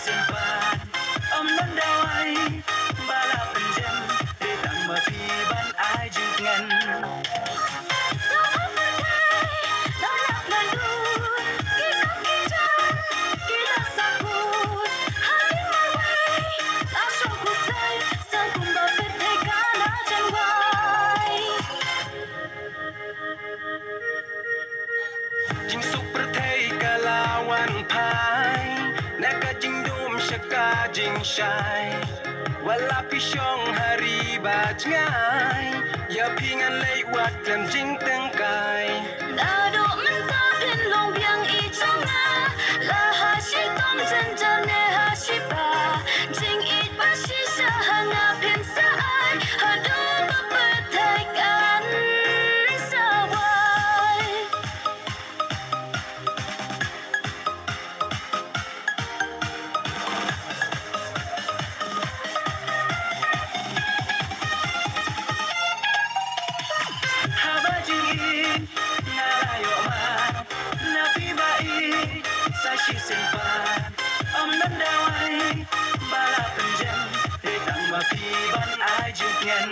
simpan non dawai bala penjem datang mapiban ai jinggan. Jing super thei kalawan pai naka jing dum shaka jing shai wala pisong hari bajngai ya pingan lei wat klem jing tengkai Nado mentau din long biang I chonga la ha shi tom zen jan ne ha shi ba jing it ba shi sha hanga pin sa ai ha do ba pa thai kan sa wai haba jing I ngalayo ma na pibai sa shi simpan non dawai bala penjem datang mapiban ai jinggan.